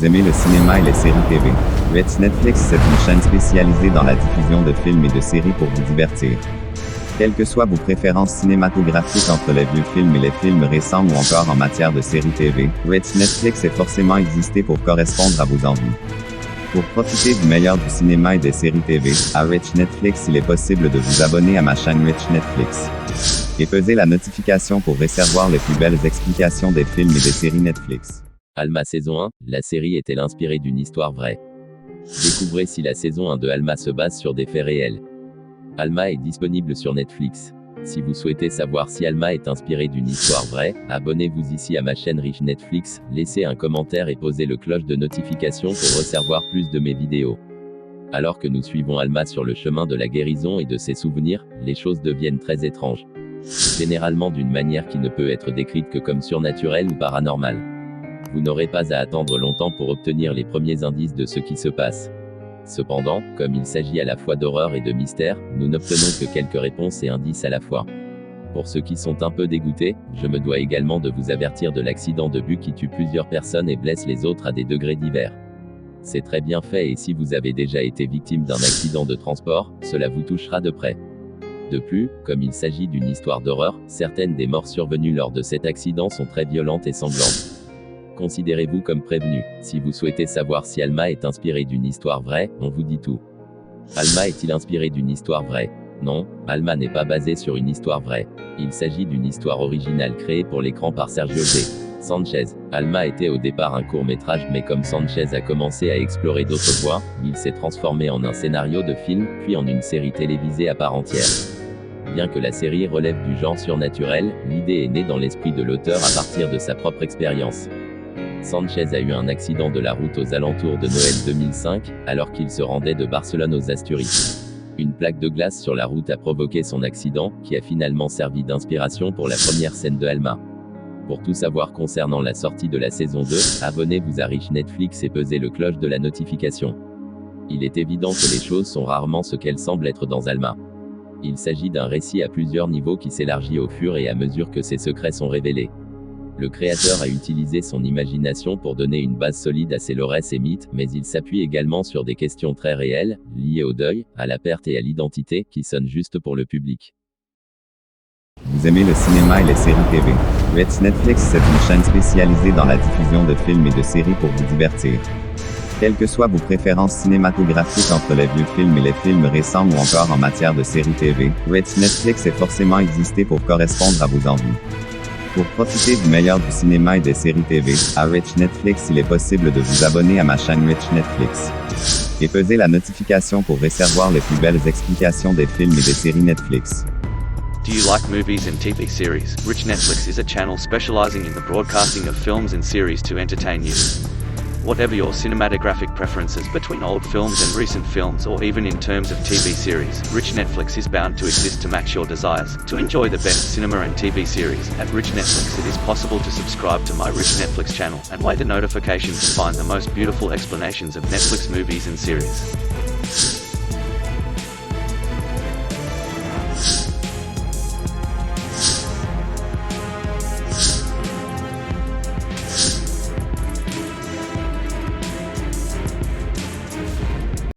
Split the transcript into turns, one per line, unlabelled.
Vous aimez le cinéma et les séries TV? Rich Netflix, c'est une chaîne spécialisée dans la diffusion de films et de séries pour vous divertir. Quelles que soient vos préférences cinématographiques entre les vieux films et les films récents ou encore en matière de séries TV, Rich Netflix est forcément existé pour correspondre à vos envies. Pour profiter du meilleur du cinéma et des séries TV, à Rich Netflix, il est possible de vous abonner à ma chaîne Rich Netflix. Et pesez la notification pour recevoir les plus belles explications des films et des séries Netflix.
Alma saison 1, la série est-elle inspirée d'une histoire vraie? Découvrez si la saison 1 de Alma se base sur des faits réels. Alma est disponible sur Netflix. Si vous souhaitez savoir si Alma est inspirée d'une histoire vraie, abonnez-vous ici à ma chaîne Rich Netflix, laissez un commentaire et posez le cloche de notification pour recevoir plus de mes vidéos. Alors que nous suivons Alma sur le chemin de la guérison et de ses souvenirs, les choses deviennent très étranges. Généralement d'une manière qui ne peut être décrite que comme surnaturelle ou paranormale. Vous n'aurez pas à attendre longtemps pour obtenir les premiers indices de ce qui se passe. Cependant, comme il s'agit à la fois d'horreur et de mystère, nous n'obtenons que quelques réponses et indices à la fois. Pour ceux qui sont un peu dégoûtés, je me dois également de vous avertir de l'accident de bus qui tue plusieurs personnes et blesse les autres à des degrés divers. C'est très bien fait et si vous avez déjà été victime d'un accident de transport, cela vous touchera de près. De plus, comme il s'agit d'une histoire d'horreur, certaines des morts survenues lors de cet accident sont très violentes et sanglantes. Considérez-vous comme prévenu. Si vous souhaitez savoir si Alma est inspirée d'une histoire vraie, on vous dit tout. Alma est-il inspiré d'une histoire vraie? Non, Alma n'est pas basée sur une histoire vraie. Il s'agit d'une histoire originale créée pour l'écran par Sergio G. Sanchez. Alma était au départ un court-métrage mais comme Sanchez a commencé à explorer d'autres voies, il s'est transformé en un scénario de film, puis en une série télévisée à part entière. Bien que la série relève du genre surnaturel, l'idée est née dans l'esprit de l'auteur à partir de sa propre expérience. Sanchez a eu un accident de la route aux alentours de Noël 2005, alors qu'il se rendait de Barcelone aux Asturies. Une plaque de glace sur la route a provoqué son accident, qui a finalement servi d'inspiration pour la première scène de Alma. Pour tout savoir concernant la sortie de la saison 2, abonnez-vous à Rich Netflix et pesez le cloche de la notification. Il est évident que les choses sont rarement ce qu'elles semblent être dans Alma. Il s'agit d'un récit à plusieurs niveaux qui s'élargit au fur et à mesure que ses secrets sont révélés. Le créateur a utilisé son imagination pour donner une base solide à ses lores et mythes, mais il s'appuie également sur des questions très réelles, liées au deuil, à la perte et à l'identité, qui sonnent juste pour le public.
Vous aimez le cinéma et les séries TV? Rich Netflix, c'est une chaîne spécialisée dans la diffusion de films et de séries pour vous divertir. Quelles que soient vos préférences cinématographiques entre les vieux films et les films récents ou encore en matière de séries TV, Rich Netflix est forcément existé pour correspondre à vos envies. Pour profiter du meilleur du cinéma et des séries TV, à Rich Netflix, il est possible de vous abonner à ma chaîne Rich Netflix. Et pesez la notification pour recevoir les plus belles explications des films et des séries Netflix.
Do you like movies and TV series? Rich Netflix is a channel specializing in the broadcasting of films and series to entertain you. Whatever your cinematographic preferences between old films and recent films or even in terms of TV series, Rich Netflix is bound to exist to match your desires. To enjoy the best cinema and TV series at Rich Netflix, it is possible to subscribe to my Rich Netflix channel and wait the notification to find the most beautiful explanations of Netflix movies and series.